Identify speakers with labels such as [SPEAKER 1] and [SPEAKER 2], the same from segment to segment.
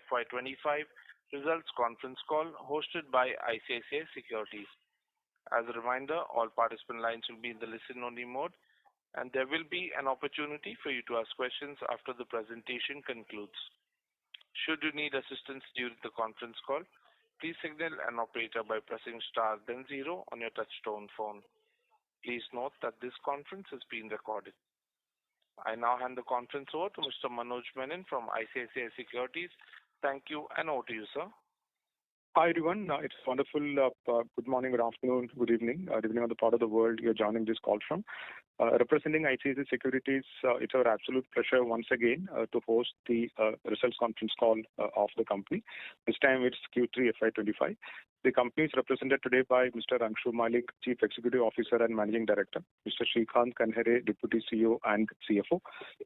[SPEAKER 1] FY25 results conference call hosted by ICICI Securities. As a reminder, all participant lines will be in the listen-only mode, and there will be an opportunity for you to ask questions after the presentation concludes. Should you need assistance during the conference call, please signal an operator by pressing star then 0 on your touch-tone phone. Please note that this conference is being recorded. I now hand the conference over to Mr. Manoj Menon from ICICI Securities. Thank you, and over to you, sir.
[SPEAKER 2] Hi, everyone. It's wonderful. Good morning, good afternoon, good evening, depending on the part of the world you're joining this call from. Representing ICICI Securities, it's our absolute pleasure once again to host the results conference call of the company. This time it's Q3 FY25. The company is represented today by Mr. Angshu Malik, Chief Executive Officer and Managing Director, Mr. Srikanth Kanhere, Deputy CEO and CFO,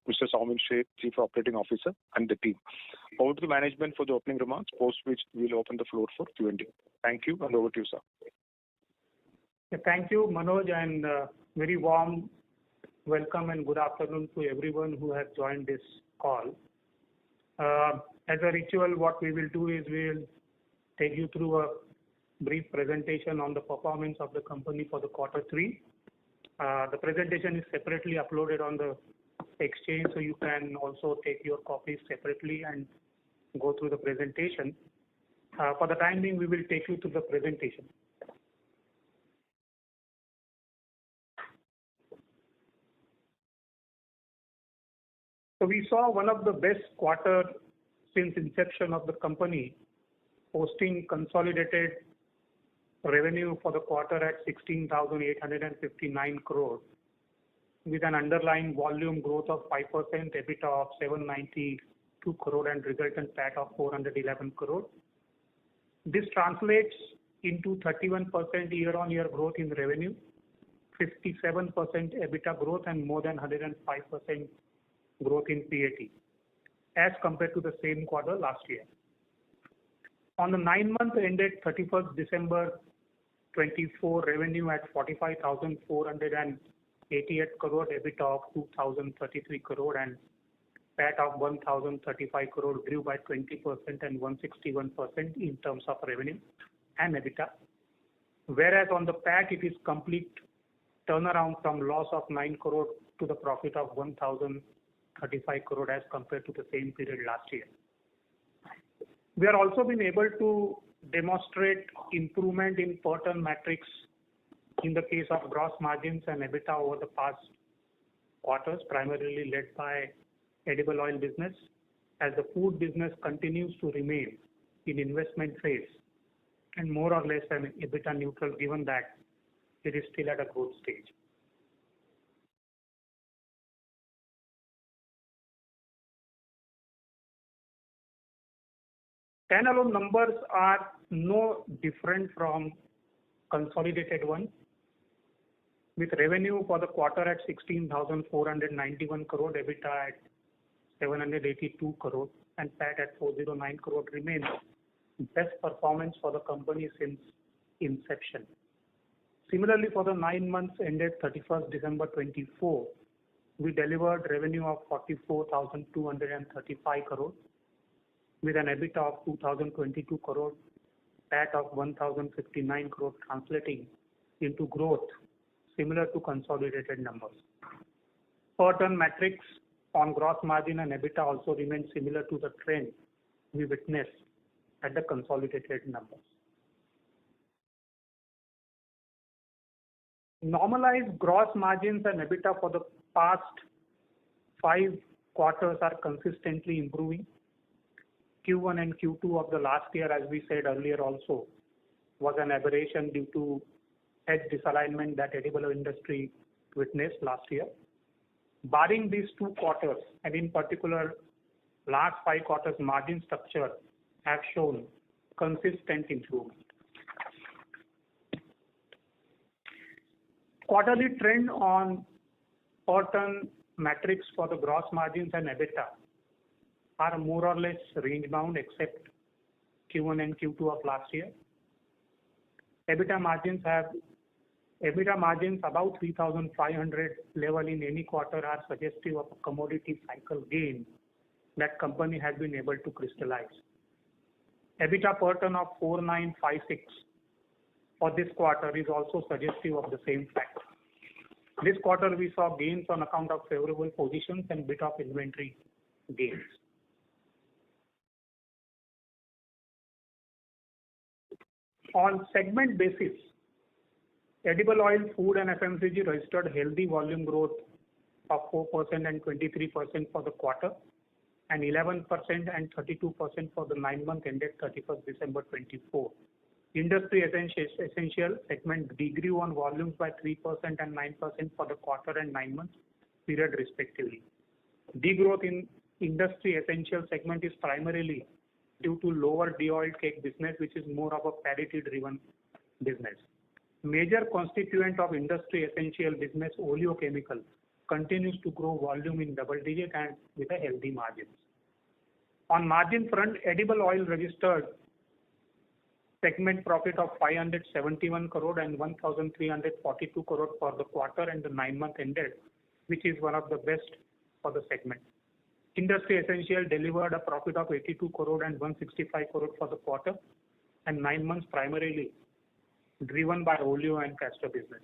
[SPEAKER 2] Mr. Saumin Sheth, Chief Operating Officer, and the team. Over to the management for the opening remarks, post which we'll open the floor for Q&A. Thank you, and over to you, sir.
[SPEAKER 3] Thank you, Manoj, and very warm welcome and good afternoon to everyone who has joined this call. As a ritual, what we will do is we will take you through a brief presentation on the performance of the company for the quarter 3. The presentation is separately uploaded on the exchange, so you can also take your copies separately and go through the presentation. For the time being, we will take you to the presentation. So we saw one of the best quarters since inception of the company, posting consolidated revenue for the quarter at 16,859 crore, with an underlying volume growth of 5%, EBITDA of 792 crore, and resultant PAT of 411 crore. This translates into 31% year-on-year growth in revenue, 57% EBITDA growth, and more than 105% growth in PAT as compared to the same quarter last year. On the 9-month ended 31st December 24, revenue at 45,488 crore, EBITDA of 2,033 crore, and PAT of 1,035 crore grew by 20% and 161% in terms of revenue and EBITDA. Whereas on the PAT, it is complete turnaround from loss of 9 crore to the profit of 1,035 crore as compared to the same period last year. We are also been able to demonstrate improvement in per ton metrics in the case of gross margins and EBITDA over the past quarters, primarily led by edible oil business, as the food business continues to remain in investment phase and more or less an EBITDA neutral, given that it is still at a growth stage. Standalone numbers are no different from consolidated one, with revenue for the quarter at 16,491 crore, EBITDA at 782 crore, and PAT at 409 crore remains best performance for the company since inception. Similarly, for the 9 months ended 31st December 24, we delivered revenue of 44,235 crore, with an EBITDA of 2,022 crore, PAT of 1,059 crore, translating into growth similar to consolidated numbers. Per ton metrics on gross margin and EBITDA also remain similar to the trend we witnessed at the consolidated numbers. Normalized gross margins and EBITDA for the past 5 quarters are consistently improving. Q1 and Q2 of the last year, as we said earlier also, was an aberration due to hedge disalignment that edible oil industry witnessed last year. Barring these 2 quarters, and in particular last 5 quarters, margin structure have shown consistent improvement. Quarterly trend on per ton metrics for the gross margins and EBITDA are more or less range bound except Q1 and Q2 of last year. EBITDA margins about 3,500 level in any quarter are suggestive of a commodity cycle gain that company has been able to crystallize. EBITDA per ton of 4,956 for this quarter is also suggestive of the same fact. This quarter we saw gains on account of favorable positions and bit of inventory gains. On segment basis, edible oil, food and FMCG registered healthy volume growth of 4% and 23% for the quarter and 11% and 32% for the 9 months ended 31st December 24. Industry essential segment degrew on volumes by 3% and 9% for the quarter and 9 months period respectively. Degrowth in industry essential segment is primarily due to lower de-oiled cake business, which is more of a parity driven business. Major constituent of industry essential business, oleochemical, continues to grow volume in double digit and with a healthy margins. On margin front, edible oil registered segment profit of 571 crore and 1,342 crore for the quarter and the 9 month ended, which is one of the best for the segment. Industry essential delivered a profit of 82 crore and 165 crore for the quarter and 9 months primarily driven by oleo and castor business.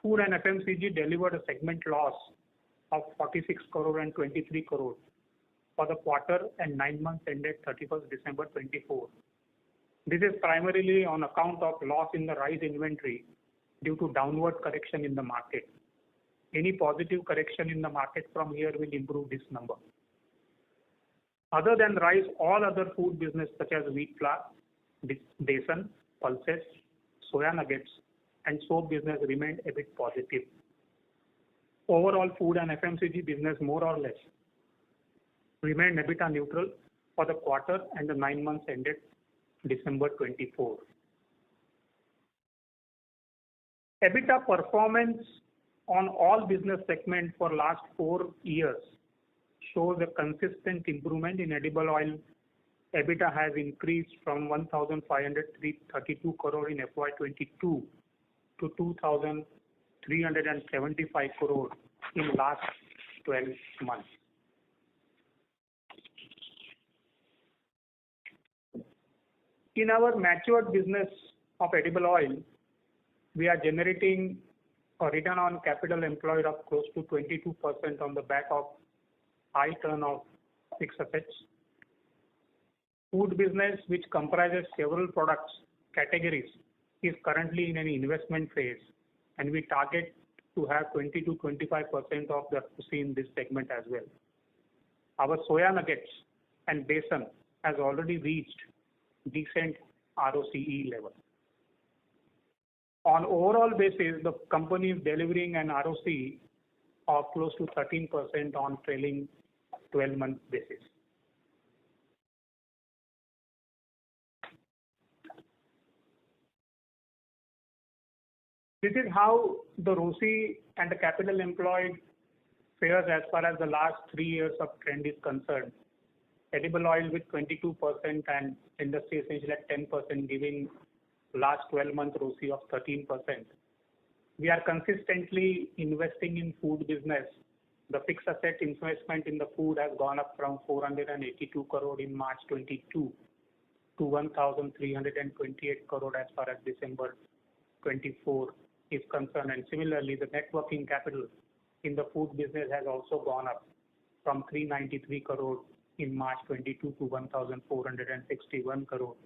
[SPEAKER 3] Food and FMCG delivered a segment loss of 46 crore and 23 crore for the quarter and 9 months ended 31st December 24. This is primarily on account of loss in the rice inventory due to downward correction in the market. Any positive correction in the market from here will improve this number. Other than rice, all other food business such as wheat flour, besan, pulses, soya nuggets and soap business remained a bit positive. Overall food and FMCG business more or less remained EBITDA neutral for the quarter and the 9 months ended December 24. EBITDA performance on all business segments for last 4 years shows a consistent improvement. In edible oil, EBITDA has increased from 1,532 crore in FY22 to 2,375 crore in last 12 months. In our matured business of edible oil, we are generating a return on capital employed of close to 22% on the back of high turn of fixed assets. Food business, which comprises several products categories, is currently in an investment phase, and we target to have 20 to 25% of the ROCE in this segment as well. Our soya nuggets and besan has already reached decent ROCE level. On overall basis, the company is delivering an ROCE of close to 13% on trailing 12-month basis. This is how the ROCE and the capital employed fares as far as the last 3 years of trend is concerned. Edible oil with 22% and industry essential at 10%, giving last 12-month ROCE of 13%. We are consistently investing in food business. The fixed asset investment in the food has gone up from 482 crore in March 22 to 1,328 crore as far as December 24 is concerned. And similarly, the net working capital in the food business has also gone up from 393 crore in March 22 to 1,461 crore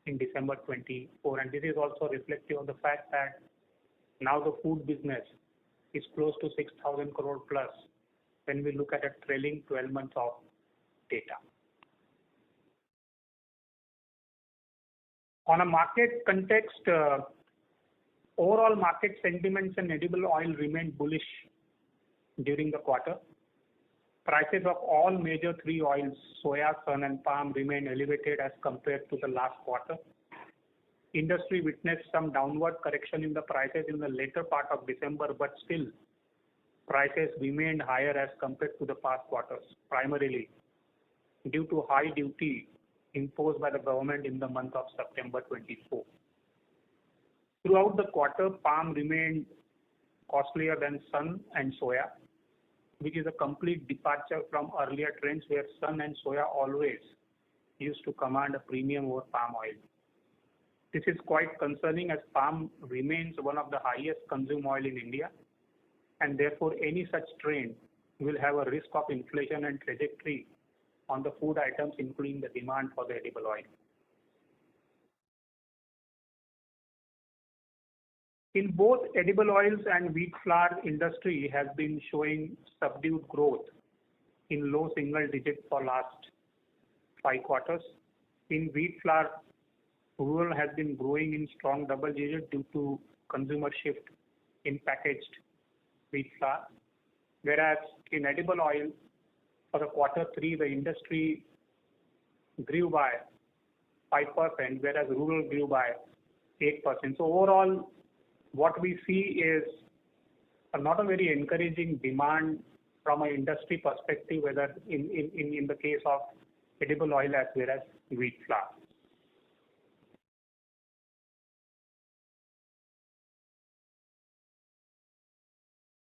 [SPEAKER 3] in December 24. And this is also reflective of the fact that now the food business is close to 6,000 crore plus when we look at a trailing 12 months of data. On a market context, overall market sentiments in edible oil remained bullish during the quarter. Prices of all major 3 oils, soya, sun and palm, remained elevated as compared to the last quarter. Industry witnessed some downward correction in the prices in the later part of December, but still prices remained higher as compared to the past quarters, primarily due to high duty imposed by the government in the month of September 24. Throughout the quarter, palm remained costlier than sun and soya, which is a complete departure from earlier trends where sun and soya always used to command a premium over palm oil. This is quite concerning as palm remains one of the highest consumed oil in India, and therefore any such trend will have a risk of inflation and trajectory on the food items, including the demand for the edible oil. In both edible oils and wheat flour, industry has been showing subdued growth in low single digits for last 5 quarters. In wheat flour, rural has been growing in strong double digits due to consumer shift in packaged wheat flour, whereas in edible oil for the Q3 the industry grew by 5%, whereas rural grew by 8%. So overall, what we see is not a very encouraging demand from an industry perspective, whether in the case of edible oil as well as wheat flour.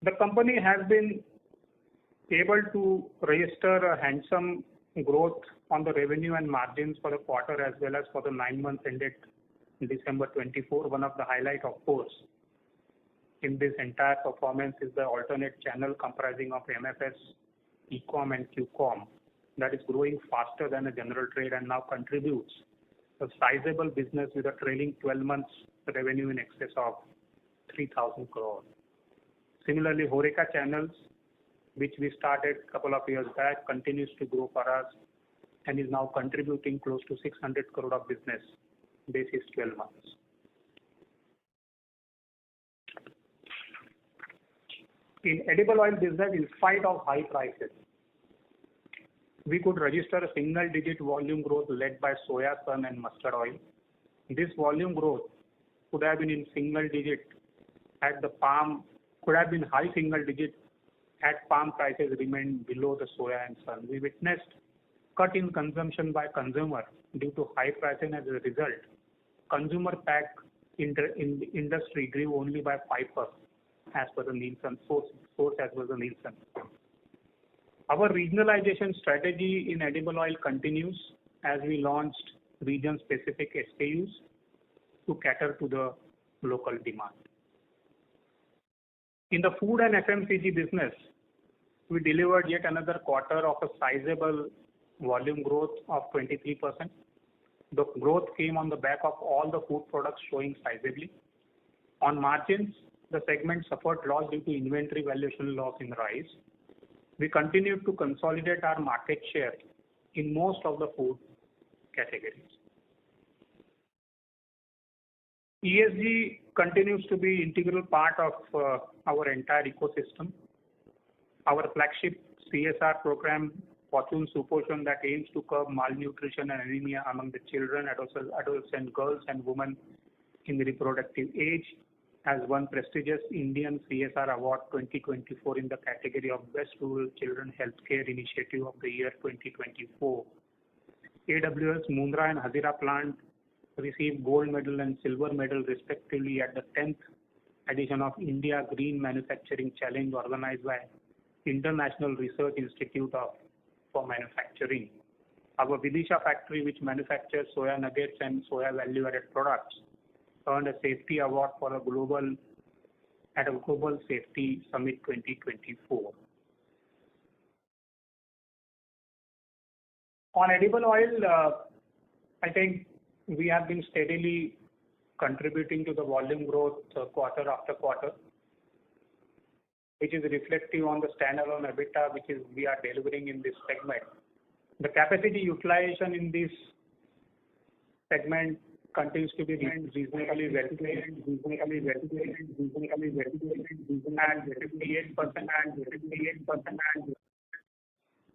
[SPEAKER 3] The company has been able to register a handsome growth on the revenue and margins for the quarter as well as for the 9 months ended December 24. One of the highlight, of course, in this entire performance is the alternate channel comprising of MFS, e-com and Q-com that is growing faster than the general trade and now contributes a sizable business with a trailing 12 months revenue in excess of 3,000 crore. Similarly, Horeca channels, which we started a couple of years back, continues to grow for us and is now contributing close to 600 crore of business basis 12 months. In edible oil business, in spite of high prices, we could register a single-digit volume growth led by soya, sun and mustard oil. This volume growth could have been in single digit at the palm, could have been high single digit at palm prices remained below the soya and sun. We witnessed cut in consumption by consumer due to high pricing. As a result, consumer pack in the industry grew only by 5% as per the Nielsen source as well as the Nielsen. Our regionalization strategy in edible oil continues as we launched region-specific SKUs to cater to the local demand. In the food and FMCG business, we delivered yet another quarter of a sizable volume growth of 23%. The growth came on the back of all the food products showing sizably. On margins, the segment suffered loss due to inventory valuation loss in rice. We continued to consolidate our market share in most of the food categories. ESG continues to be integral part of our entire ecosystem. Our flagship CSR program, Fortune Suposhan, that aims to curb malnutrition and anemia among the children, adolescent girls and women in the reproductive age, has won prestigious Indian CSR Award 2024 in the category of Best Rural Children Healthcare Initiative of the year 2024. AWS Mundra and Hazira plant received gold medal and silver medal respectively at the 10th edition of India Green Manufacturing Challenge organized by International Research Institute for Manufacturing. Our Vidisha factory, which manufactures soya nuggets and soya value-added products, earned a safety award for a global safety summit 2024. On edible oil, I think we have been steadily contributing to the volume growth quarter after quarter, which is reflective on the standalone EBITDA, which is we are delivering in this segment. The capacity utilization in this segment continues to be reasonably well and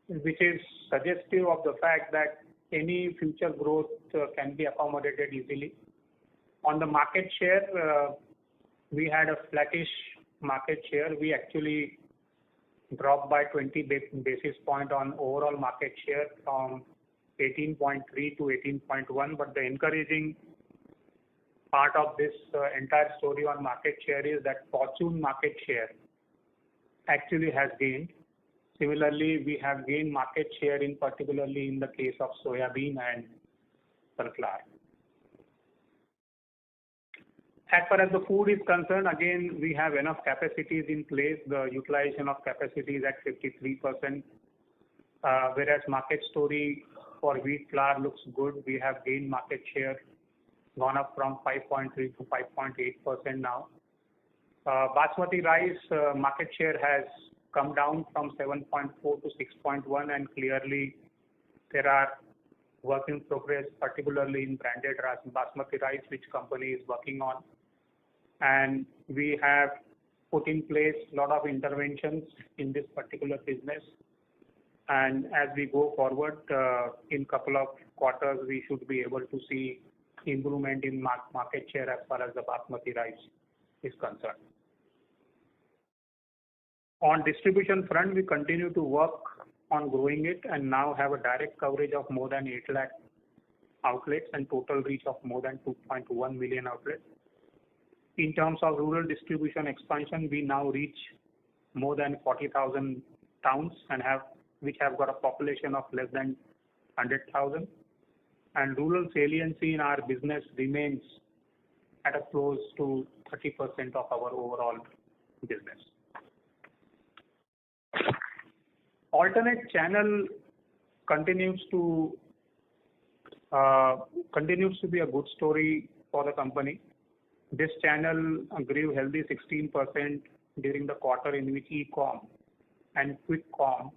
[SPEAKER 3] 58%, which is suggestive of the fact that any future growth can be accommodated easily. On the market share, we had a flattish market share. We actually dropped by 20 basis point on overall market share from 18.3 to 18.1. But the encouraging part of this entire story on market share is that Fortune market share actually has gained. Similarly, we have gained market share particularly in the case of soybean and sunflower. As far as the food is concerned, again, we have enough capacities in place. The utilization of capacity is at 53%, whereas market story for wheat flour looks good. We have gained market share, gone up from 5.3 to 5.8% now. Basmati rice market share has come down from 7.4 to 6.1, and clearly there are work in progress, particularly in branded basmati rice, which company is working on. And we have put in place a lot of interventions in this particular business. And as we go forward, in couple of quarters, we should be able to see improvement in market share as far as the basmati rice is concerned. On distribution front, we continue to work on growing it and now have a direct coverage of more than 8 lakh outlets and total reach of more than 2.1 million outlets. In terms of rural distribution expansion, we now reach more than 40,000 towns and which have got a population of less than 100,000. And rural saliency in our business remains at a close to 30% of our overall business. Alternate channel continues to be a good story for the company. This channel grew healthy 16% during the quarter, in which e-com and quick com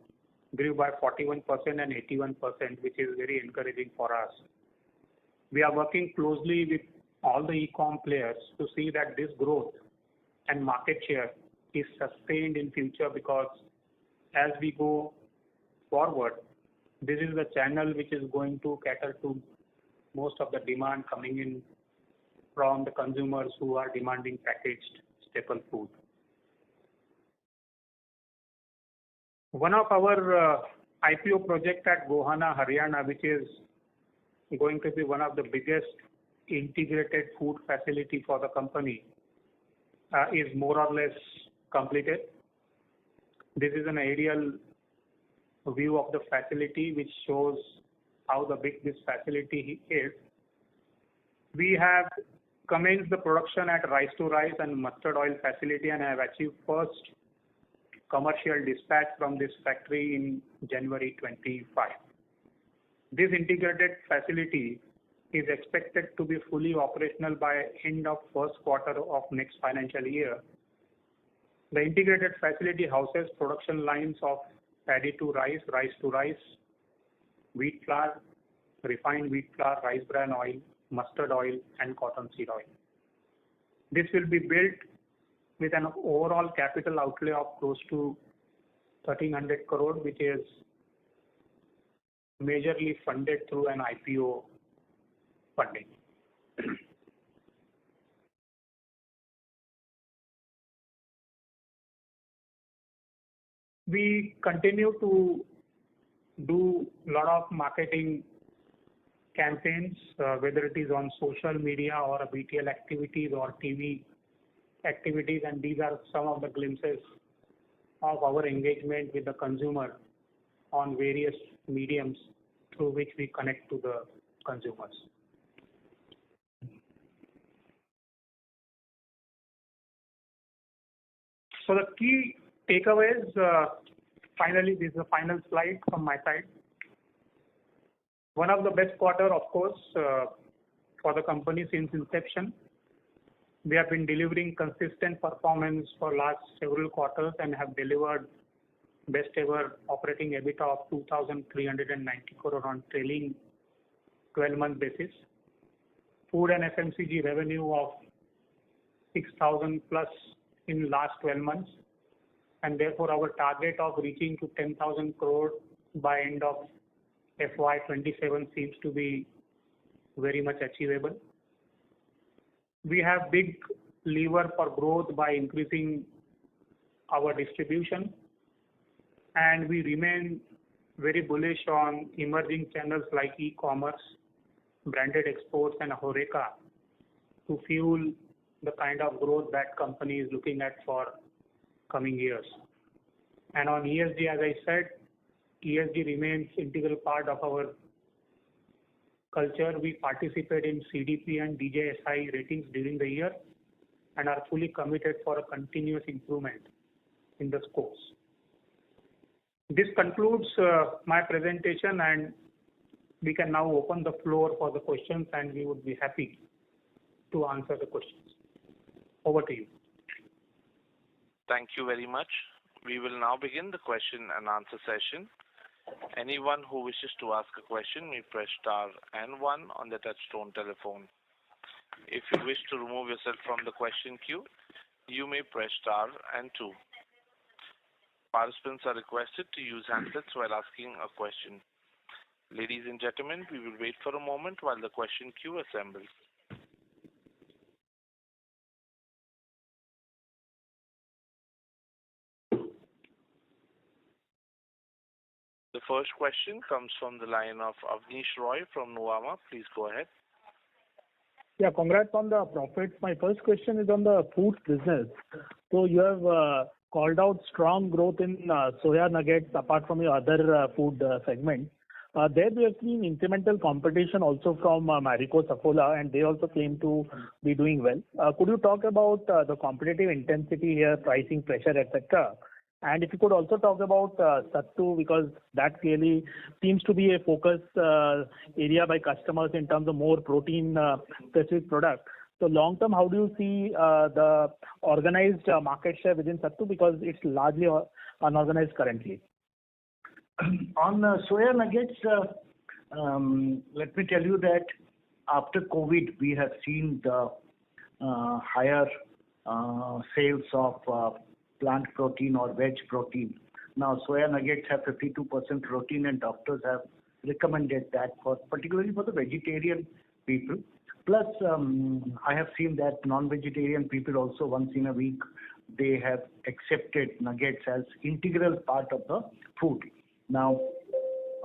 [SPEAKER 3] grew by 41% and 81%, which is very encouraging for us. We are working closely with all the e-com players to see that this growth and market share is sustained in future, because as we go forward, this is the channel which is going to cater to most of the demand coming in from the consumers who are demanding packaged staple food. One of our IPO project at Gohana, Haryana, which is going to be one of the biggest integrated food facility for the company, is more or less completed. This is an aerial view of the facility which shows how big this facility is. We have commenced the production at rice to rice and mustard oil facility and have achieved first commercial dispatch from this factory in January 25. This integrated facility is expected to be fully operational by end of first quarter of next financial year. The integrated facility houses production lines of paddy to rice, rice to rice, wheat flour, refined wheat flour, rice bran oil, mustard oil, and cottonseed oil. This will be built with an overall capital outlay of close to 1,300 crore, which is majorly funded through an IPO funding. We continue to do a lot of marketing campaigns, whether it is on social media or BTL activities or TV activities, and these are some of the glimpses of our engagement with the consumer on various mediums through which we connect to the consumers. So the key takeaways, finally, this is the final slide from my side. One of the best quarter, of course, for the company since inception. We have been delivering consistent performance for last several quarters and have delivered best ever operating EBITDA of 2,390 crore on trailing 12-month basis. Food and FMCG revenue of 6,000 plus in last 12 months. And therefore, our target of reaching to 10,000 crore by end of FY27 seems to be very much achievable. We have big lever for growth by increasing our distribution, and we remain very bullish on emerging channels like e-commerce, branded exports, and HoReCa to fuel the kind of growth that company is looking at for coming years. And on ESG, as I said, ESG remains integral part of our culture. We participate in CDP and DJSI ratings during the year and are fully committed for a continuous improvement in the scores. This concludes my presentation, and we can now open the floor for the questions, and we would be happy to answer the questions. Over to you.
[SPEAKER 1] Thank you very much. We will now begin the question and answer session. Anyone who wishes to ask a question may press star and one on the touchtone telephone. If you wish to remove yourself from the question queue, you may press star and two. Participants are requested to use handsets while asking a question. Ladies and gentlemen, we will wait for a moment while the question queue assembles. The first question comes from the line of Avnish Roy from Nuvama. Please go ahead.
[SPEAKER 4] Yeah, congrats on the profits. My first question is on the foods business. So you have called out strong growth in soya nuggets apart from your other food segment. There we have seen incremental competition also from Marico Saffola, and they also claim to be doing well. Could you talk about the competitive intensity here, pricing pressure, etc.? And if you could also talk about Sattu, because that clearly seems to be a focus area by customers in terms of more protein specific product. So long term, how do you see the organized market share within Sattu, because it's largely unorganized currently?
[SPEAKER 5] On soya nuggets, let me tell you that after COVID, we have seen the higher sales of plant protein or veg protein. Now, soya nuggets have 52% protein, and doctors have recommended that particularly for the vegetarian people. Plus, I have seen that non-vegetarian people also once in a week, they have accepted nuggets as integral part of the food. Now,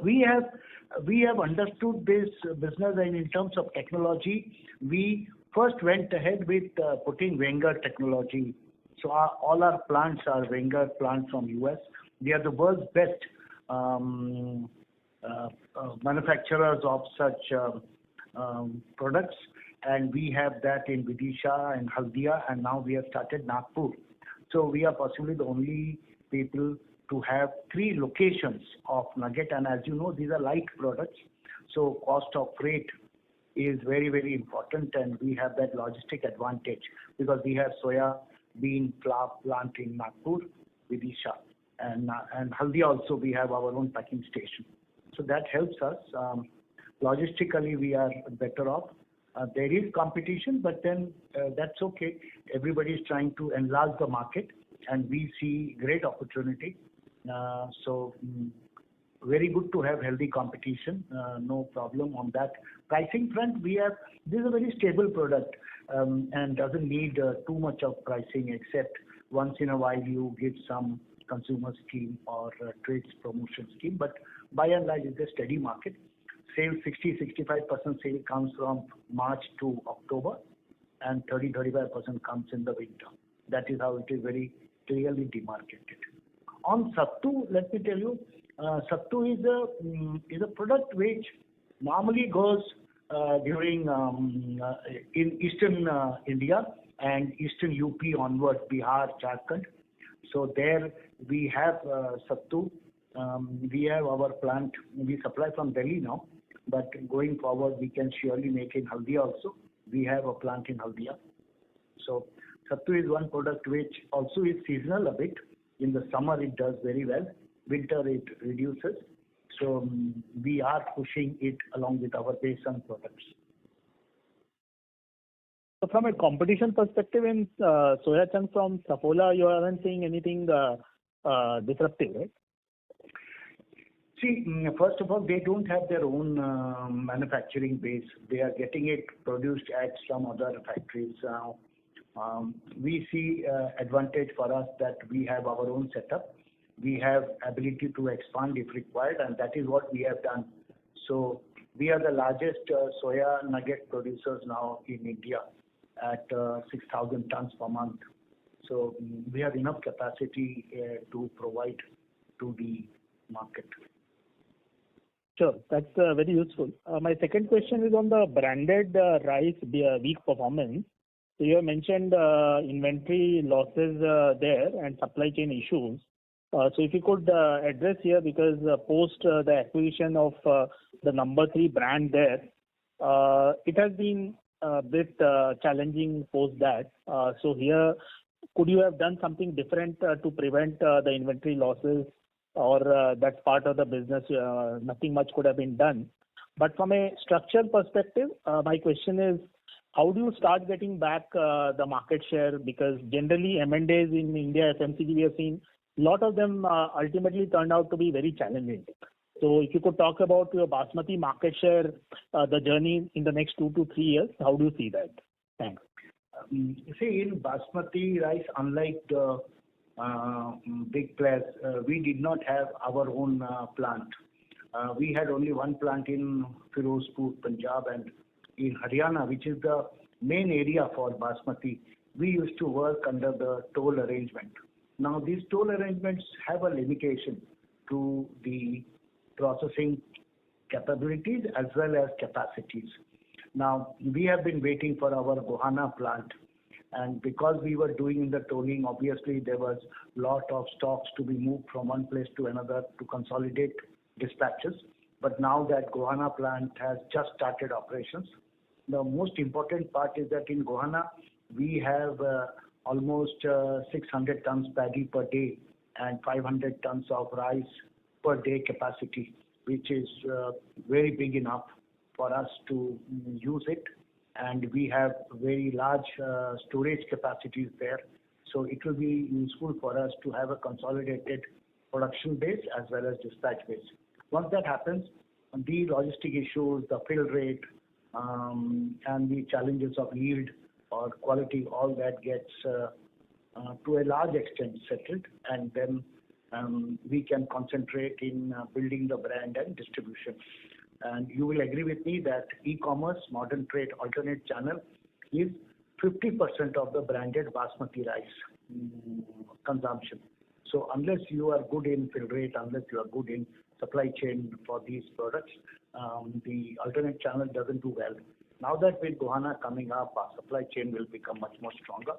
[SPEAKER 5] we have understood this business, and in terms of technology, we first went ahead with putting Wenger technology. So all our plants are Wenger plants from US. We are the world's best manufacturers of such products, and we have that in Vidisha and Haldia, and now we have started Nagpur. So we are possibly the only people to have 3 locations of nugget, and as you know, these are light products, so cost of freight is very, very important, and we have that logistic advantage because we have soya bean flour plant in Nagpur, Vidisha, and Haldia also we have our own packing station. So that helps us. Logistically, we are better off. There is competition, but then that's okay. Everybody is trying to enlarge the market, and we see great opportunity. So very good to have healthy competition. No problem on that. Pricing front, this is a very stable product and doesn't need too much of pricing, except once in a while you give some consumer scheme or trades promotion scheme. But by and large, it's a steady market. Sales 60-65% sale comes from March to October, and 30-35% comes in the winter. That is how it is very clearly demarcated. On Sattu, let me tell you, Sattu is a product which normally goes during in eastern India and eastern UP onward, Bihar, Jharkhand. So there we have Sattu. We have our plant. We supply from Delhi now, but going forward we can surely make in Haldia also. We have a plant in Haldia. So Sattu is one product which also is seasonal a bit. In the summer it does very well. Winter it reduces. So we are pushing it along with our Besan products.
[SPEAKER 4] So from a competition perspective in soya chunks from Saffola, you aren't seeing anything disruptive, right?
[SPEAKER 5] See, first of all, they don't have their own manufacturing base. They are getting it produced at some other factories. We see advantage for us that we have our own setup. We have ability to expand if required, and that is what we have done. So we are the largest soya nugget producers now in India at 6,000 tons per month. So we have enough capacity to provide to the market.
[SPEAKER 4] Sure, that's very useful. My second question is on the branded rice weak performance. So you have mentioned inventory losses there and supply chain issues. So if you could address here, because post the acquisition of the number 3 brand there, it has been a bit challenging post that. So here, could you have done something different to prevent the inventory losses, or that's part of the business, nothing much could have been done? But from a structural perspective, my question is, how do you start getting back the market share? Because generally M&As in India, FMCG, we have seen a lot of them ultimately turned out to be very challenging. So if you could talk about your basmati market share, the journey in the next 2 to 3 years, how do you see that? Thanks.
[SPEAKER 5] See, in basmati rice, unlike the big players, we did not have our own plant. We had only one plant in Firozpur, Punjab, and in Haryana, which is the main area for basmati. We used to work under the toll arrangement. Now, these toll arrangements have a limitation to the processing capabilities as well as capacities. Now, we have been waiting for our Gohana plant, and because we were doing the tolling, obviously there was lot of stocks to be moved from one place to another to consolidate dispatches. But now that Gohana plant has just started operations, the most important part is that in Gohana we have almost 600 tons paddy per day and 500 tons of rice per day capacity, which is very big enough for us to use it. And we have very large storage capacities there. So it will be useful for us to have a consolidated production base as well as dispatch base. Once that happens, the logistic issues, the fill rate, and the challenges of yield or quality, all that gets to a large extent settled, and then we can concentrate in building the brand and distribution. And you will agree with me that e-commerce, modern trade, alternate channel is 50% of the branded basmati rice consumption. So unless you are good in fill rate, unless you are good in supply chain for these products, the alternate channel doesn't do well. Now that with Gohana coming up, our supply chain will become much more stronger,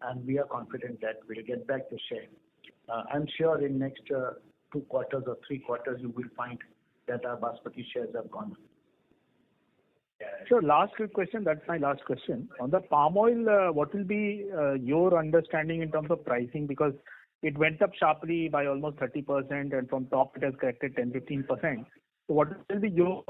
[SPEAKER 5] and we are confident that we'll get back the share. I'm sure in next 2 quarters or 3 quarters, you will find that our basmati shares have gone up.
[SPEAKER 4] Sure. Last quick question. That's my last question. On the palm oil, what will be your understanding in terms of pricing? Because it went up sharply by almost 30%, and from top it has corrected 10-15%. So what will be your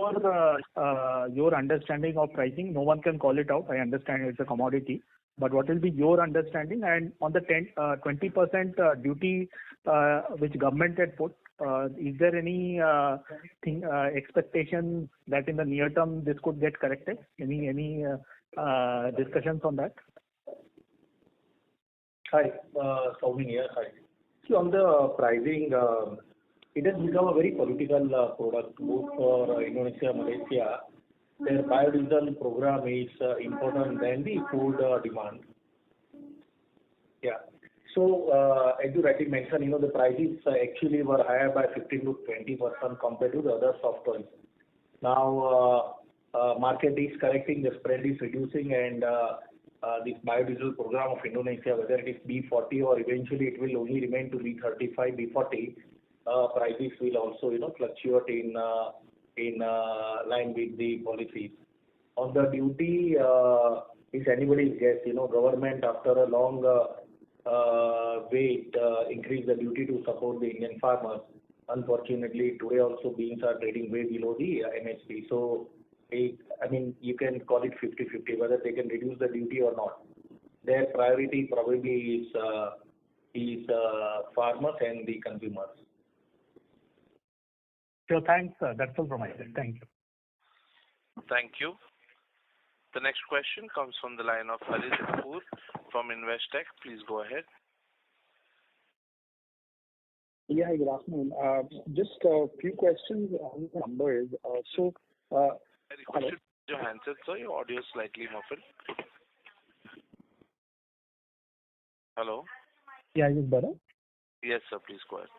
[SPEAKER 4] understanding of pricing? No one can call it out. I understand it's a commodity, but what will be your understanding? And on the 20% duty which government had put, is there any expectation that in the near term this could get corrected? Any discussions on that?
[SPEAKER 6] Hi, Soumi here. Hi. See, on the pricing, it has become a very political product both for Indonesia, Malaysia. Their biodiesel program is important than the food demand. Yeah. So, as you rightly mentioned, the prices actually were higher by 15 to 20% compared to the other soft oils. Now, market is correcting, the spread is reducing, and this biodiesel program of Indonesia, whether it is B40 or eventually it will only remain to B35, B40, prices will also, fluctuate in line with the policies. On the duty, it's anybody's guess. Government after a long wait increase the duty to support the Indian farmers. Unfortunately, today also beans are trading way below the MSP. So, you can call it 50-50, whether they can reduce the duty or not. Their priority probably is farmers and the consumers.
[SPEAKER 4] So thanks. That's all from my side. Thank you.
[SPEAKER 1] Thank you. The next question comes from the line of Harit Kapoor from Investec. Please go ahead.
[SPEAKER 2] Yeah, good afternoon. Just a few questions on the numbers.
[SPEAKER 1] I request you to use your handset, sir. Your audio is slightly muffled. Hello?
[SPEAKER 4] Yeah, is it better?
[SPEAKER 1] Yes, sir. Please go ahead.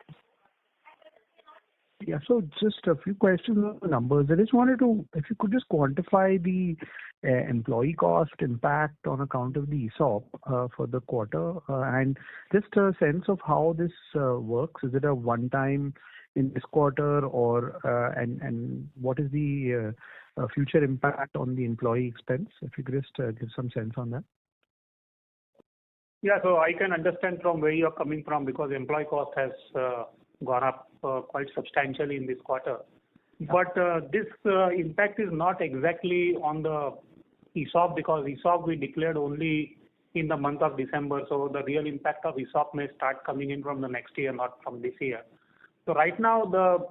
[SPEAKER 7] Yeah. So just a few questions on the numbers. I just wanted to, if you could just quantify the employee cost impact on account of the ESOP for the quarter, and just a sense of how this works. Is it a one-time in this quarter, or and what is the future impact on the employee expense? If you could just give some sense on that.
[SPEAKER 3] Yeah, so I can understand from where you're coming from because employee cost has gone up quite substantially in this quarter. But this impact is not exactly on the ESOP because ESOP we declared only in the month of December. So the real impact of ESOP may start coming in from the next year, not from this year. So right now the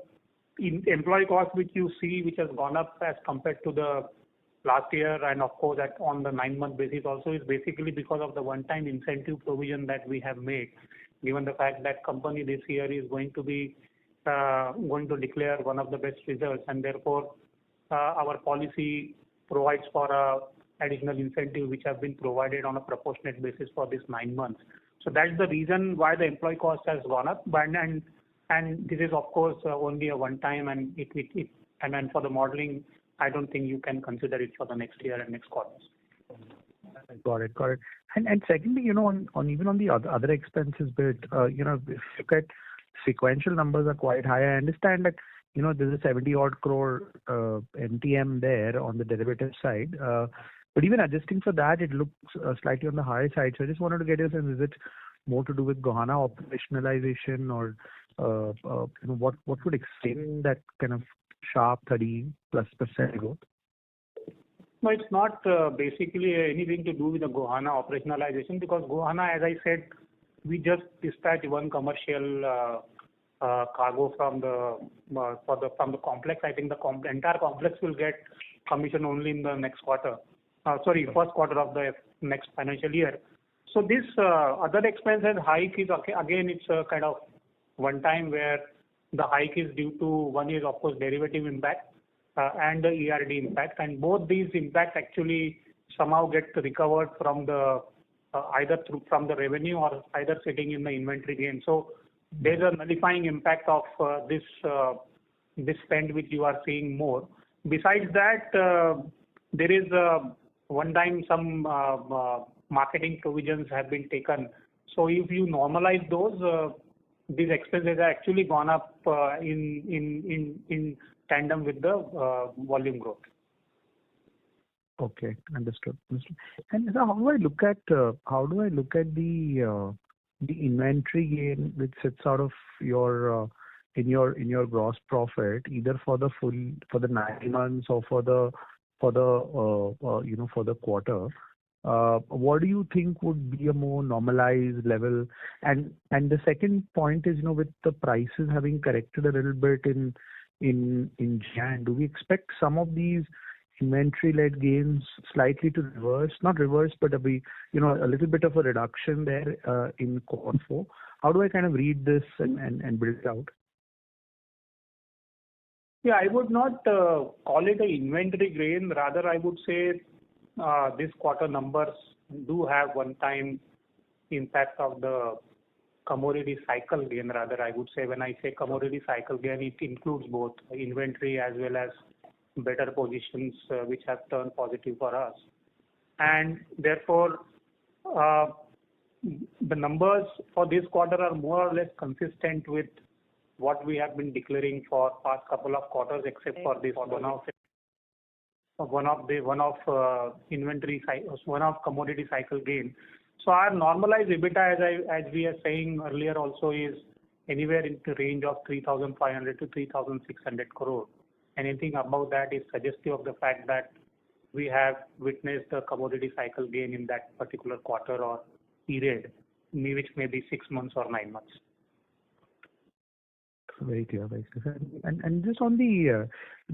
[SPEAKER 3] employee cost which you see, which has gone up as compared to the last year, and of course that on the 9-month basis also, is basically because of the one-time incentive provision that we have made, given the fact that company this year is going to be going to declare one of the best results, and therefore our policy provides for a additional incentive which have been provided on a proportionate basis for this 9 months. So that's the reason why the employee cost has gone up. But and this is of course only a one time, and and then for the modeling, I don't think you can consider it for the next year and next quarters.
[SPEAKER 7] Got it. And secondly, on even on the other expenses bit, if you look at sequential numbers are quite high. I understand that, there's a 70 odd crore MTM there on the derivative side. But even adjusting for that, it looks slightly on the higher side. So I just wanted to get a sense, is it more to do with Gohana operationalization, or what would explain that kind of sharp 30+% growth?
[SPEAKER 3] No, it's not basically anything to do with the Gohana operationalization, because Gohana, as I said, we just dispatched one commercial cargo from the complex. I think the entire complex will get commission only in the next quarter. First quarter of the next financial year. So this other expense and hike is again, it's a kind of one time where the hike is due to, one is of course derivative impact and the ERD impact, and both these impact actually somehow get recovered from the either from the revenue or either sitting in the inventory gain. So there's a nullifying impact of this spend which you are seeing more. Besides that, there is one time some marketing provisions have been taken. So if you normalize those, these expenses have actually gone up in tandem with the volume growth.
[SPEAKER 7] Okay, understood. And so how do I look at the inventory gain which sits out of your in your gross profit, either for the 9 months or for the quarter? What do you think would be a more normalized level? And the second point is, with the prices having corrected a little bit in Jan, do we expect some of these inventory-led gains slightly to reverse? Not reverse, but a little bit of a reduction there in quarter 4. How do I kind of read this and build it out?
[SPEAKER 3] Yeah, I would not call it an inventory gain. Rather, I would say this quarter numbers do have one-time impact of the commodity cycle gain. Rather, I would say when I say commodity cycle gain, it includes both inventory as well as better positions which have turned positive for us. And therefore, the numbers for this quarter are more or less consistent with what we have been declaring for past couple of quarters, except for this one of commodity cycle gain. So our normalized EBITDA, as we are saying earlier, also is anywhere in the range of 3,500 to 3,600 crore. Anything above that is suggestive of the fact that we have witnessed a commodity cycle gain in that particular quarter or period, which may be 6 months or 9 months.
[SPEAKER 7] Very clear. And just on the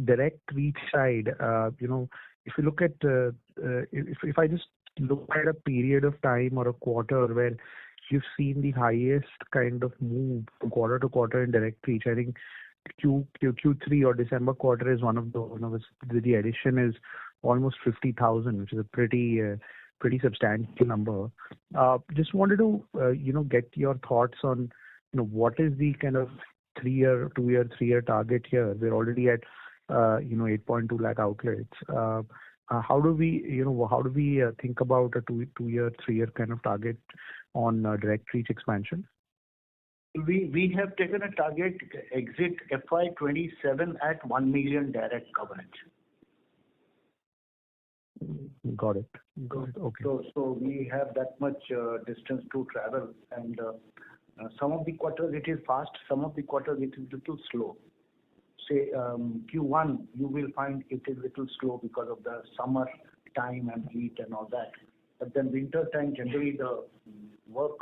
[SPEAKER 7] direct reach side, if you look at if I just look at a period of time or a quarter where you've seen the highest kind of move from quarter to quarter in direct reach, I think Q3 or December quarter is one of those. The addition is almost 50,000, which is a pretty pretty substantial number. Just wanted to, get your thoughts on, what is the kind of 3-year, 2-year, 3-year target here? We're already at, 8.2 lakh outlets. How do we think about a 2-year, 3-year kind of target on direct reach expansion?
[SPEAKER 5] We have taken a target exit FY27 at 1 million direct coverage.
[SPEAKER 7] Got it. Okay.
[SPEAKER 5] So we have that much distance to travel, and some of the quarters it is fast, some of the quarters it is little slow. Say Q1, you will find it is little slow because of the summer time and heat and all that. But then winter time, generally the work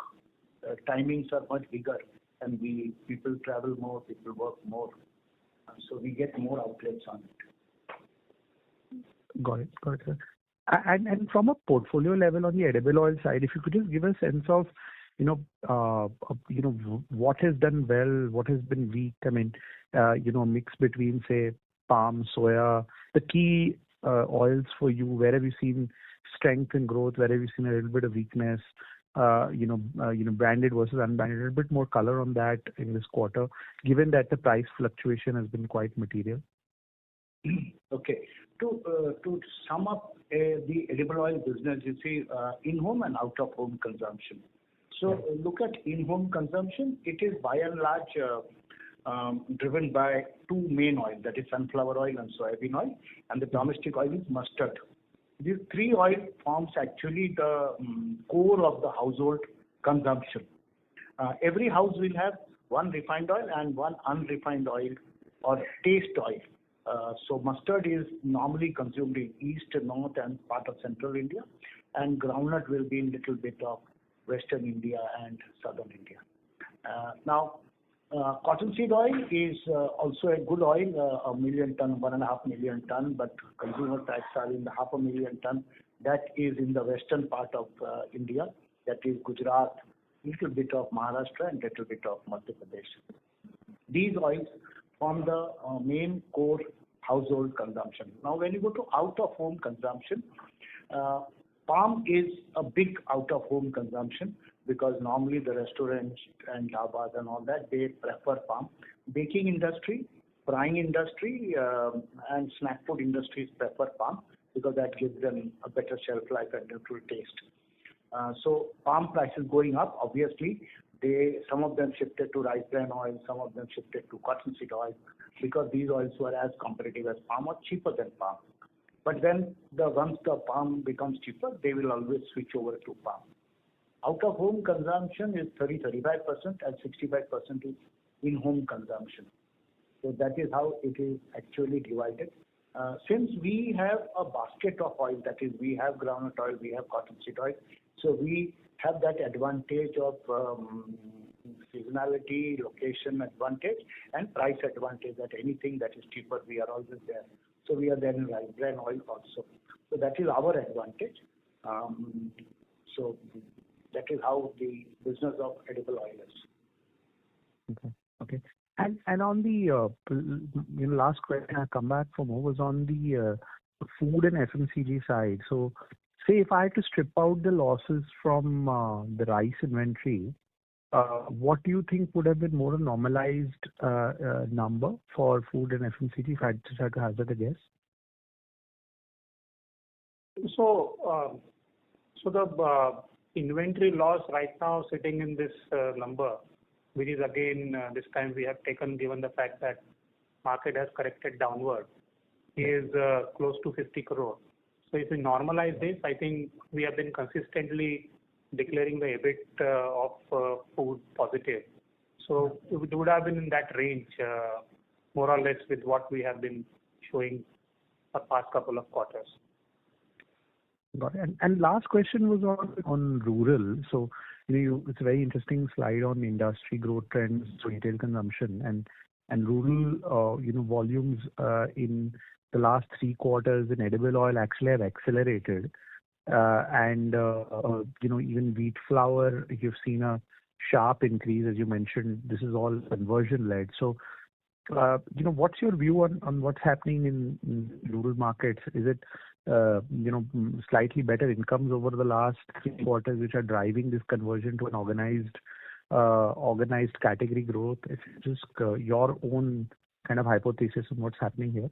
[SPEAKER 5] timings are much bigger, and people travel more, people work more, so we get more outlets on it.
[SPEAKER 7] Got it, sir. And from a portfolio level on the edible oil side, if you could just give a sense of, what has done well, what has been weak. I mean, mix between, say, palm, soya, the key oils for you. Where have you seen strength and growth? Where have you seen a little bit of weakness? Branded versus unbranded. A little bit more color on that in this quarter, given that the price fluctuation has been quite material.
[SPEAKER 5] Okay. To sum up the edible oil business, you see in-home and out-of-home consumption. So look at in-home consumption. It is by and large driven by two main oils, that is sunflower oil and soybean oil, and the domestic oil is mustard. These three oil forms actually the core of the household consumption. Every house will have one refined oil and one unrefined oil or taste oil. So mustard is normally consumed in east, north and part of central India, and groundnut will be in little bit of western India and southern India. Now, cottonseed oil is also a good oil, 1 million ton, 1.5 million ton, but consumer tax are in the 500,000 ton. That is in the western part of India, that is Gujarat, little bit of Maharashtra and little bit of Madhya Pradesh. These oils form the main core household consumption. Now, when you go to out-of-home consumption, palm is a big out-of-home consumption because normally the restaurants and dhabas and all that, they prefer palm. Baking industry, frying industry, and snack food industries prefer palm because that gives them a better shelf life and neutral taste. So palm prices going up, obviously, some of them shifted to rice bran oil, some of them shifted to cottonseed oil because these oils were as competitive as palm or cheaper than palm. But then once the palm becomes cheaper, they will always switch over to palm. Out-of-home consumption is 30-35% and 65% is in-home consumption. So that is how it is actually divided. Since we have a basket of oil, that is, we have groundnut oil, we have cottonseed oil, so we have that advantage of seasonality, location advantage, and price advantage. That anything that is cheaper, we are always there. So we are there in rice bran oil also. So that is our advantage. So that is how the business of edible oil is.
[SPEAKER 7] Okay. And on the last question I come back from was on the food and FMCG side. So say if I had to strip out the losses from the rice inventory, what do you think would have been more a normalized number for food and FMCG if I just had to hazard a guess?
[SPEAKER 3] So the inventory loss right now sitting in this number, which is again this time we have taken given the fact that market has corrected downward, is close to 50 crore. So if we normalize this, I think we have been consistently declaring the EBIT of food positive. So it would have been in that range, more or less with what we have been showing for past couple of quarters.
[SPEAKER 7] Got it. And last question was on rural. So it's a very interesting slide on industry growth trends, retail consumption, and rural volumes in the last 3 quarters in edible oil actually have accelerated. And even wheat flour, you've seen a sharp increase, as you mentioned. This is all conversion led. So what's your view on what's happening in rural markets? Is it slightly better incomes over the last 3 quarters, which are driving this conversion to an organized category growth? If you just your own kind of hypothesis on what's happening here.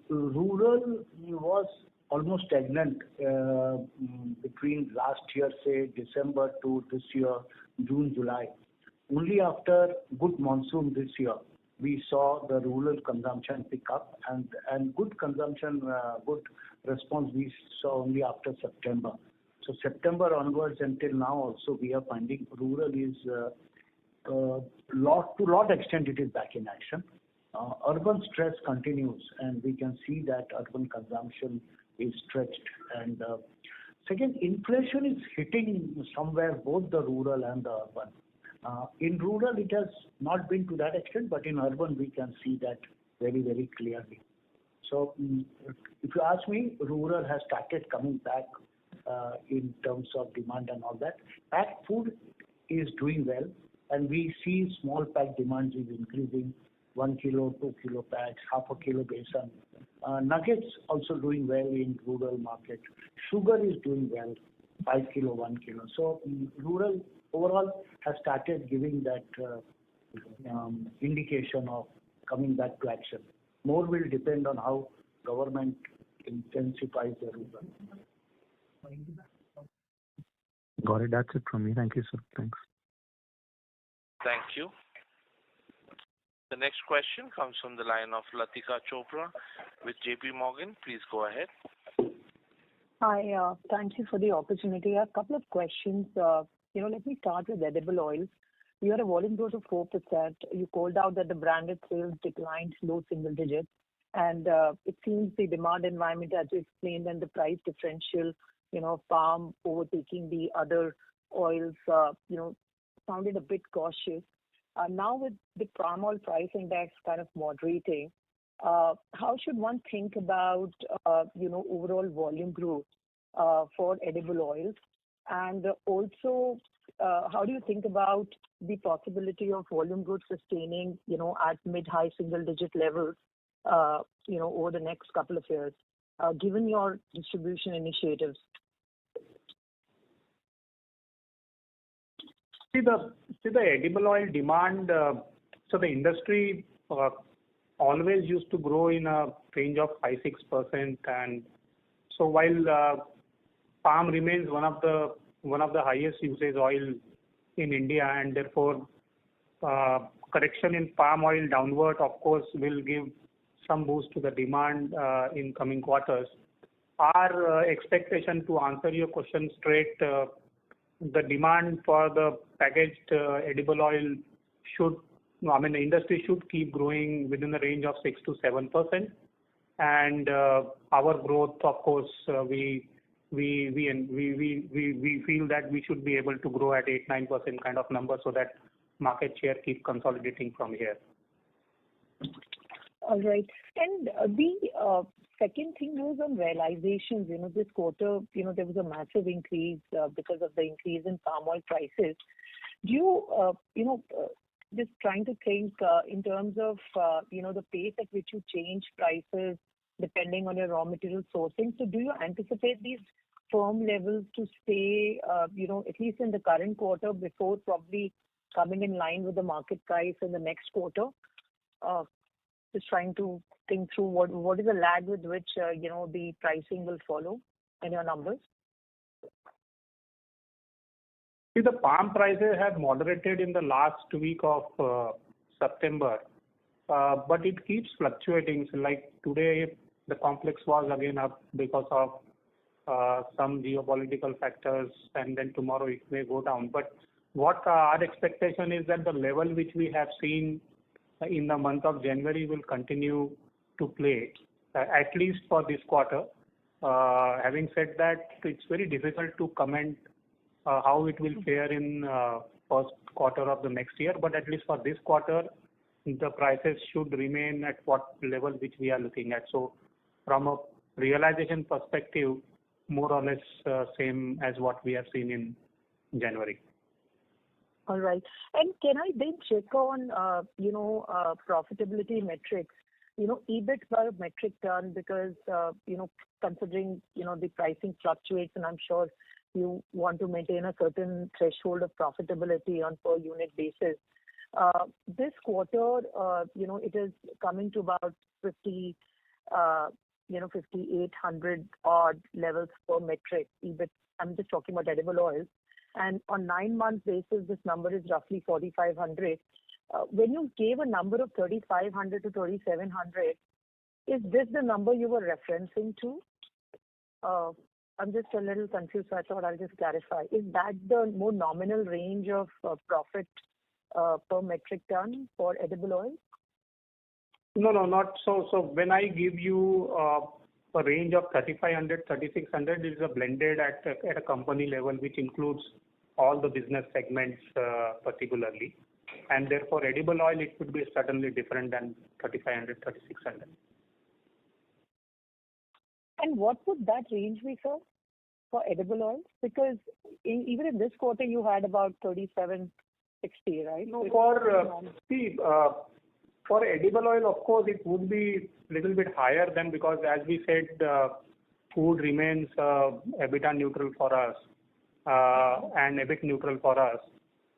[SPEAKER 5] Rural was almost stagnant between last year, say December, to this year, June, July. Only after good monsoon this year, we saw the rural consumption pick up, and good consumption, good response we saw only after September. So September onwards until now also we are finding rural is to lot extent it is back in action. Urban stress continues, and we can see that urban consumption is stretched. And second, inflation is hitting somewhere both the rural and the urban. In rural, it has not been to that extent, but in urban, we can see that very, very clearly. So, if you ask me, rural has started coming back in terms of demand and all that. Packed food is doing well, and we see small pack demand is increasing. 1 kilo, 2 kilo packs, half a kilo besan. Nuggets also doing well in rural market. Sugar is doing well, 5 kilo, 1 kilo. So rural overall has started giving that indication of coming back to action. More will depend on how government intensifies the rural.
[SPEAKER 7] Got it. That's it from me. Thank you, sir. Thanks.
[SPEAKER 1] Thank you. The next question comes from the line of Latika Chopra with JP Morgan. Please go ahead.
[SPEAKER 8] Hi, thank you for the opportunity. I have a couple of questions. Let me start with edible oils. You had a volume growth of 4%. You called out that the branded sales declined low single digits. And it seems the demand environment, as you explained, and the price differential, palm overtaking the other oils, sounded a bit cautious. Now with the palm oil price index kind of moderating, how should one think about, overall volume growth for edible oils? And also, how do you think about the possibility of volume growth sustaining, at mid-high single-digit levels, over the next couple of years, given your distribution initiatives?
[SPEAKER 3] See the edible oil demand. So the industry always used to grow in a range of 5-6%, and so while palm remains one of the highest usage oil in India, and therefore correction in palm oil downward, of course, will give some boost to the demand in coming quarters. Our expectation, to answer your question straight, the demand for the packaged edible oil the industry should keep growing within the range of 6 to 7%. And our growth, of course, we feel that we should be able to grow at 8-9% kind of number, so that market share keep consolidating from here.
[SPEAKER 8] All right. And the second thing was on realizations. This quarter, there was a massive increase because of the increase in palm oil prices. Do you, just trying to think in terms of, the pace at which you change prices depending on your raw material sourcing. So do you anticipate these firm levels to stay, at least in the current quarter before probably coming in line with the market price in the next quarter? Just trying to think through what is the lag with which, the pricing will follow in your numbers?
[SPEAKER 3] See, the palm prices have moderated in the last week of September, but it keeps fluctuating. So like today, the complex was again up because of some geopolitical factors, and then tomorrow it may go down. But what our expectation is that the level which we have seen in the month of January will continue to play, at least for this quarter. Having said that, it's very difficult to comment how it will fare in first quarter of the next year, but at least for this quarter, the prices should remain at what level which we are looking at. So from a realization perspective, more or less same as what we have seen in January.
[SPEAKER 8] All right. And can I then check on, profitability metrics? EBIT per metric ton because, considering, the pricing fluctuates, and I'm sure you want to maintain a certain threshold of profitability on per unit basis. This quarter, it is coming to about 5,800 odd levels per metric EBIT. I'm just talking about edible oils. And on 9-month basis, this number is roughly 4,500. When you gave a number of 3,500 to 3,700, is this the number you were referencing to? I'm just a little confused, so I thought I'll just clarify. Is that the more nominal range of profit per metric ton for edible oil?
[SPEAKER 3] No, not so. So when I give you a range of 3,500, 3,600, it is a blended at a company level, which includes all the business segments particularly. And therefore, edible oil, it could be certainly different than 3,500, 3,600.
[SPEAKER 8] And what would that range be, sir, for edible oil? Because even in this quarter, you had about 3,760, right?
[SPEAKER 3] No, for edible oil, of course, it would be a little bit higher than, because as we said, food remains EBITDA neutral for us and EBIT neutral for us,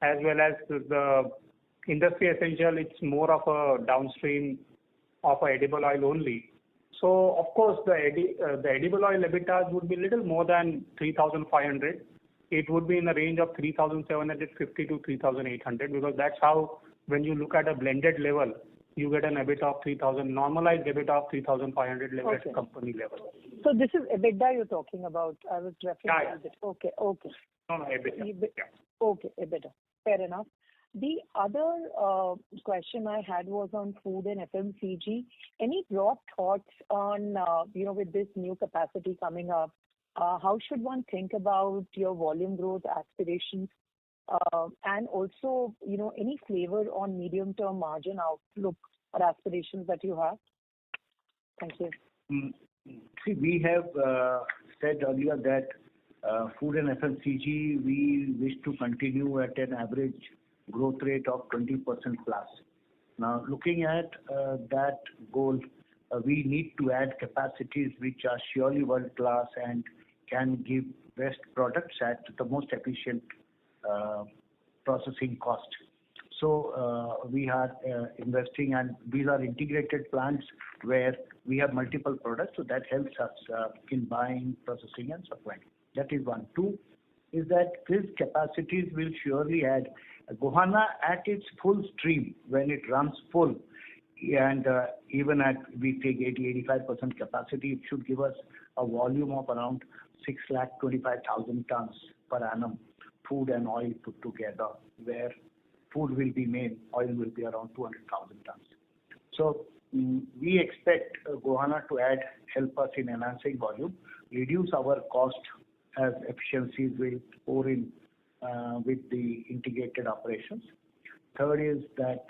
[SPEAKER 3] as well as the industry essential. It's more of a downstream of a edible oil only. So, of course, the edible oil EBITDA would be a little more than 3,500. It would be in the range of 3,750 to 3,800, because that's how, when you look at a blended level, you get an EBITDA of 3,000, normalized EBITDA of 3,500 level at company level.
[SPEAKER 8] So this is EBITDA you're talking about. I was referring to it. Okay.
[SPEAKER 3] No, EBITDA.
[SPEAKER 8] Okay, EBITDA. Fair enough. The other question I had was on food and FMCG. Any broad thoughts on, with this new capacity coming up, how should one think about your volume growth aspirations? And also, any flavor on medium-term margin outlook or aspirations that you have? Thank you.
[SPEAKER 5] See, we have said earlier that food and FMCG, we wish to continue at an average growth rate of 20% plus. Now, looking at that goal, we need to add capacities which are surely world class and can give best products at the most efficient processing cost. So we are investing, and these are integrated plants where we have multiple products, so that helps us in buying, processing and supplying. That is one. Two is that these capacities will surely add. Gohana at its full stream, when it runs full, and even at we take 80-85% capacity, it should give us a volume of around 625,000 tons per annum, food and oil put together, where food will be made, oil will be around 200,000 tons. So we expect Gohana to help us in enhancing volume, reduce our cost as efficiencies will pour in with the integrated operations. Third is that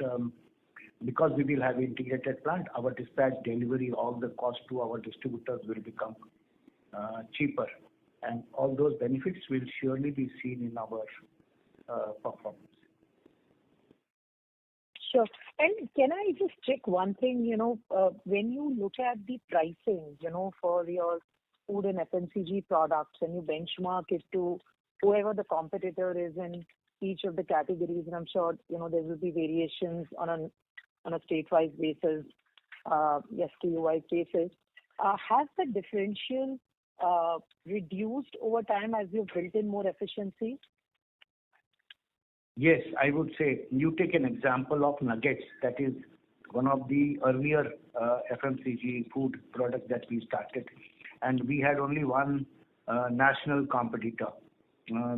[SPEAKER 5] because we will have integrated plant, our dispatch, delivery, all the cost to our distributors will become cheaper, and all those benefits will surely be seen in our performance.
[SPEAKER 8] Sure. And can I just check one thing? When you look at the pricing, for your food and FMCG products, and you benchmark it to whoever the competitor is in each of the categories, and I'm sure there will be variations on a state-wise basis, SKU-wise basis. Has the differential reduced over time as you've built in more efficiency?
[SPEAKER 5] Yes, I would say. You take an example of nuggets. That is one of the earlier FMCG food products that we started, and we had only one national competitor,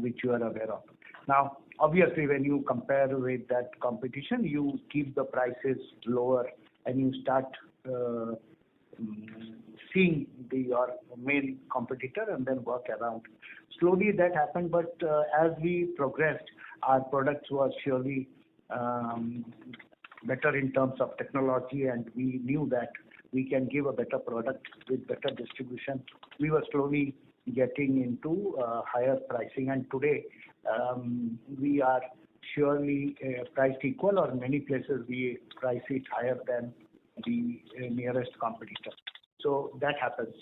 [SPEAKER 5] which you are aware of. Now, obviously, when you compare with that competition, you keep the prices lower and you start seeing your main competitor and then work around. Slowly that happened, but as we progressed, our products were surely better in terms of technology, and we knew that we can give a better product with better distribution. We were slowly getting into higher pricing, and today we are surely priced equal, or in many places we price it higher than the nearest competitor. So that happens.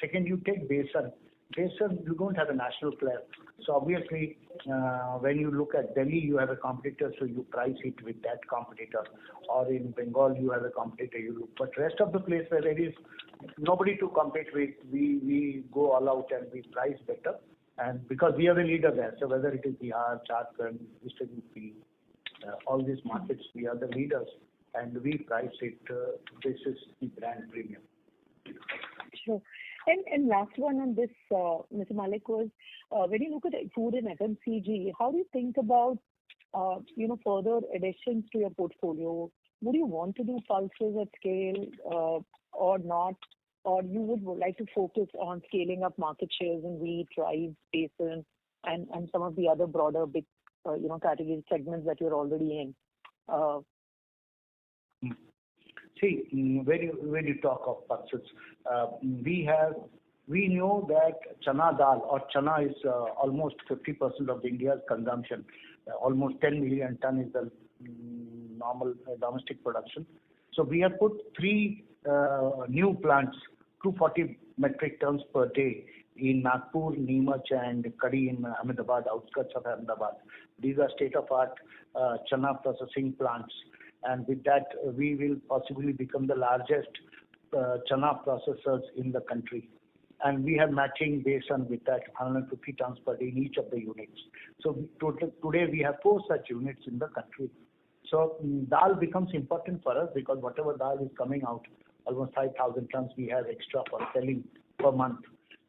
[SPEAKER 5] Second, you take Besan. Besan, you don't have a national player. So obviously, when you look at Delhi, you have a competitor, so you price it with that competitor. Or in Bengal, you have a competitor, you look. But rest of the place where there is nobody to compete with, we go all out and we price better. And because we are the leader there, so whether it is Bihar, Jharkhand, Eastern UP, all these markets, we are the leaders, and we price it. This is the brand premium.
[SPEAKER 8] Sure. And last one on this, Mr. Malik, was when you look at food and FMCG, how do you think about further additions to your portfolio? Would you want to do pulses at scale or not? Or you would like to focus on scaling up market shares in wheat, rice, besan, and some of the other broader big category segments that you're already in?
[SPEAKER 5] See, when you talk of pulses, we know that chana dal or chana is almost 50% of India's consumption. Almost 10 million ton is the normal domestic production. So we have put 3 new plants, 240 metric tons per day in Nagpur, Neemach and Kadi in Ahmedabad, outskirts of Ahmedabad. These are state-of-art chana processing plants. And with that, we will possibly become the largest chana processors in the country. And we have matching besan with that 150 tons per day in each of the units. So today we have 4 such units in the country. So dal becomes important for us because whatever dal is coming out, almost 5,000 tons we have extra for selling per month.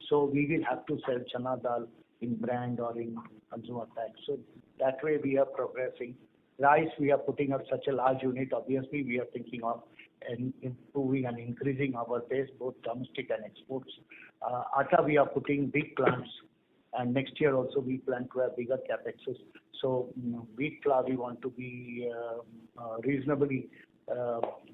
[SPEAKER 5] So we will have to sell chana dal in brand or in consumer packs. So that way we are progressing. Rice, we are putting up such a large unit. Obviously, we are thinking of improving and increasing our base, both domestic and exports. Atta, we are putting big plants. And next year also we plan to have bigger capexes. So wheat flour, we want to be reasonably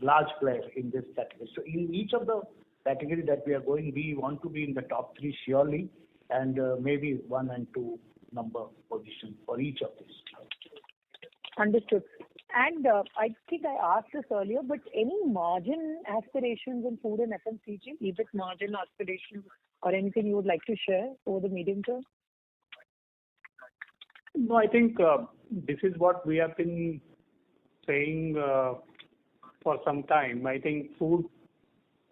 [SPEAKER 5] large player in this category. So in each of the category that we are going, we want to be in the top 3 surely, and maybe 1 and 2 number position for each of these.
[SPEAKER 8] Understood. And I think I asked this earlier, but any margin aspirations in food and FMCG, EBIT margin aspirations, or anything you would like to share over the medium term?
[SPEAKER 3] No, I think this is what we have been saying for some time. I think food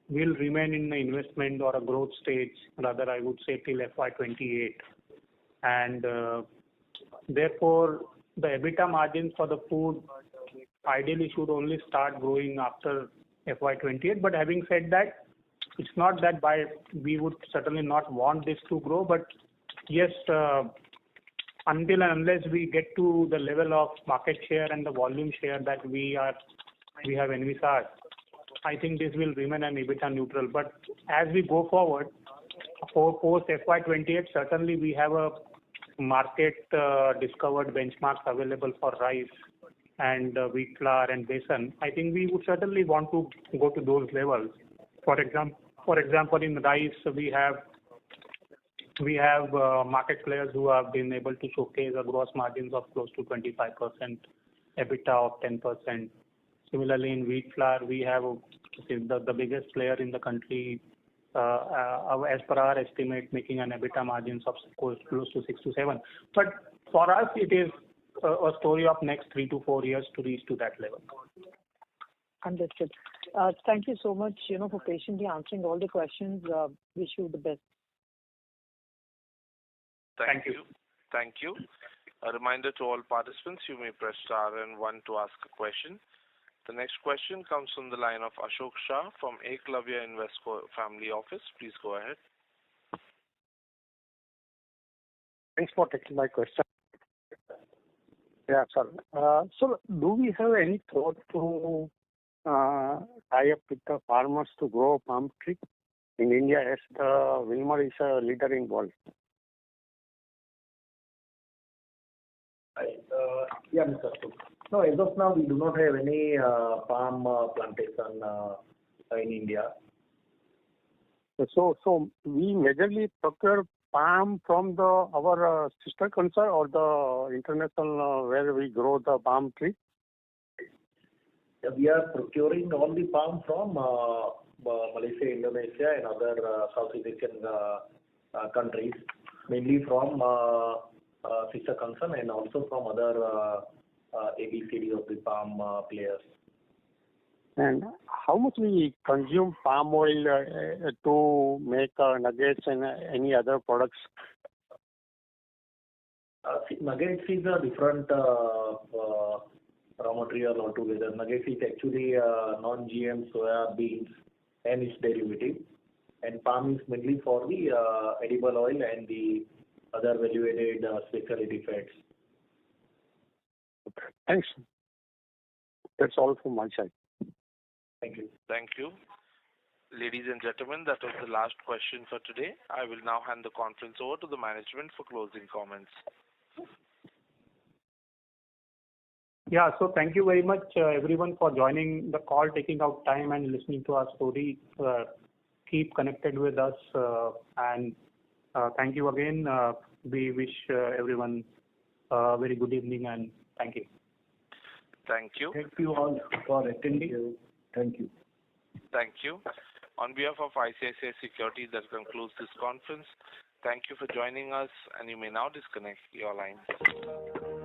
[SPEAKER 3] will remain in the investment or a growth stage, rather I would say till FY28. And therefore, the EBITDA margins for the food ideally should only start growing after FY28. But having said that, it's not that we would certainly not want this to grow, but yes, until and unless we get to the level of market share and the volume share that we have envisaged, I think this will remain an EBITDA neutral. But as we go forward, post FY28, certainly we have a market discovered benchmarks available for rice and wheat flour and besan. I think we would certainly want to go to those levels. For example, in rice, we have market players who have been able to showcase a gross margins of close to 25%, EBITDA of 10%. Similarly, in wheat flour, we have the biggest player in the country, as per our estimate, making an EBITDA margins of close to 6 to 7. But for us, it is a story of next 3 to 4 years to reach to that level.
[SPEAKER 8] Understood. Thank you so much, for patiently answering all the questions. Wish you the best.
[SPEAKER 1] Thank you. Thank you. A reminder to all participants, you may press star and 1 to ask a question. The next question comes from the line of Ashok Shah from Eklavya Invesco Family Office. Please go ahead.
[SPEAKER 9] Thanks for taking my question. Yeah, sir. So do we have any thought to tie up with the farmers to grow palm tree in India, as the Wilmar is a leader in world?
[SPEAKER 6] Yeah, Mr. Ashok. No, as of now, we do not have any palm plantation in India.
[SPEAKER 9] So we majorly procure palm from our sister concern or the international where we grow the palm tree?
[SPEAKER 6] We are procuring all the palm from Malaysia, Indonesia, and other Southeast Asian countries, mainly from sister concern and also from other ABCD of the palm players.
[SPEAKER 9] And how much we consume palm oil to make nuggets and any other products?
[SPEAKER 6] Nuggets is a different raw material altogether. Nuggets is actually non-GM soya beans and its derivative, and palm is mainly for the edible oil and the other value-added specialty fats.
[SPEAKER 9] Okay. Thanks. That's all from my side.
[SPEAKER 6] Thank you.
[SPEAKER 1] Thank you. Ladies and gentlemen, that was the last question for today. I will now hand the conference over to the management for closing comments.
[SPEAKER 3] Yeah, so thank you very much, everyone, for joining the call, taking out time and listening to our story. Keep connected with us, and thank you again. We wish everyone a very good evening, and thank you.
[SPEAKER 1] Thank you.
[SPEAKER 5] Thank you all for attending. Thank you.
[SPEAKER 1] Thank you. On behalf of ICICI Securities, that concludes this conference. Thank you for joining us, and you may now disconnect your lines.